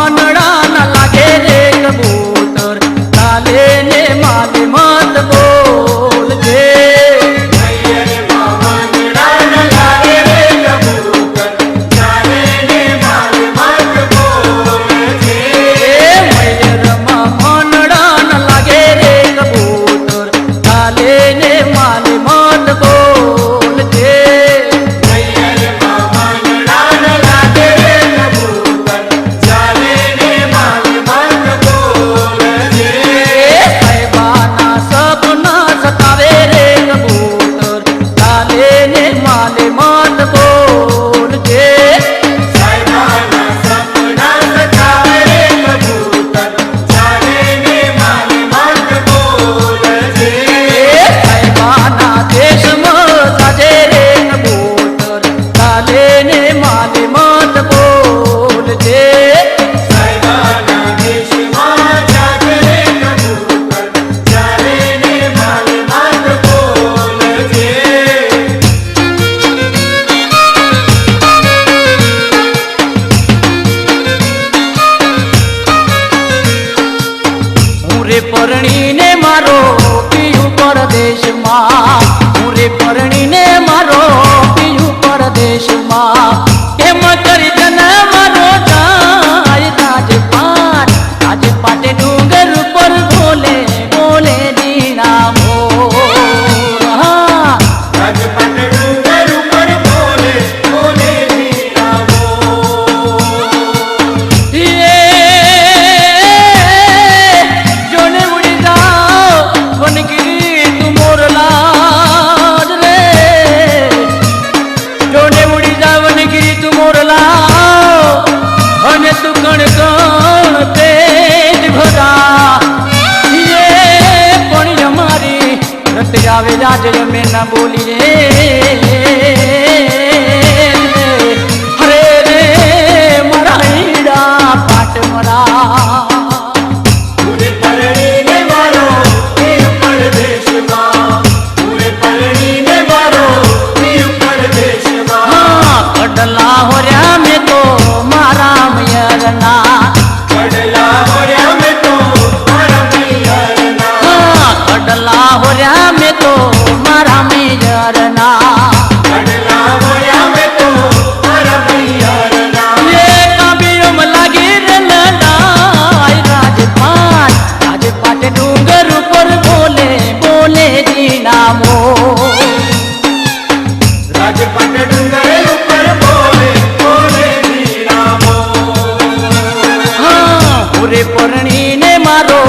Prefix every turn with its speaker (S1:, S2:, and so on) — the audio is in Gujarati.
S1: मनड़ा न लागे रे कबूतर चाले ने माले मत बोल जे
S2: मैयर मनड़ा न लागे रे कबूतर चाले ने माले मत बोल जे
S1: मैयर मनड़ा न लागे रे कबूतर चाले ने माले मत बोल जे
S2: मैयर मनड़ा न लागे रे कबूतर चाले ने माले मत बोल जे
S1: साहेबाना सपना सतावे रे कबूतर चाले ने माले मत बोल जे
S2: साहेबाना सपना सतावे रे कबूतर चाले ने माले मत बोल जे
S1: साहेबाना देश साजे रे कबूतर चाले ने माले मत बोल जे
S2: साहेबाना देश जागे रे कबूतर चाले ने माले मत बोल जे
S1: હું રે પરણીને મારો પિયું પરદેશમાં હું રે પરણીને મારો પિયું પરદેશમાં કેમ કરી તને મારો જાય રાજપાટ રાજપાટે ડુંગર ઉપર બોલે બોલે દીના મોર હા
S2: રાજપાટ ડુંગર ઉપર બોલે બોલે દીનાવો
S1: જોને ઉડી જાઓ વનગીરી તું મોરલા રે જોને ઉડી જા વનગીરી તું મોરલા અને તું કણ કણ તેજ ભરા પણ અમારી રત આવે રાજ મેં ના બોલી રે હરે રે મારા હીડા પાટ મરા
S2: પૂરે પરણીને મારો પિય પરદેશમાં પૂરે પરણીને મારો પિય પરદેશમાં
S1: કડલા હોર્યા મેં તો મારા મયરના
S2: કડલા હોર્યા મેં તો મારા મૈયરના
S1: કડલા હોર્યા મેં તો મારા મયરના
S2: કડલા હોર્યા મેં તો મારા મૈયરના
S1: એ કાબીરમ લાગી રે લડાઈ રાજપાટ રાજપાટ ડુંગર ઉપર બોલે બોલે જીના મો
S2: રાજપાટ ડુંગર ઉપર બોલે બોલે દીનાવો
S1: હા પૂરે પરણીને મારો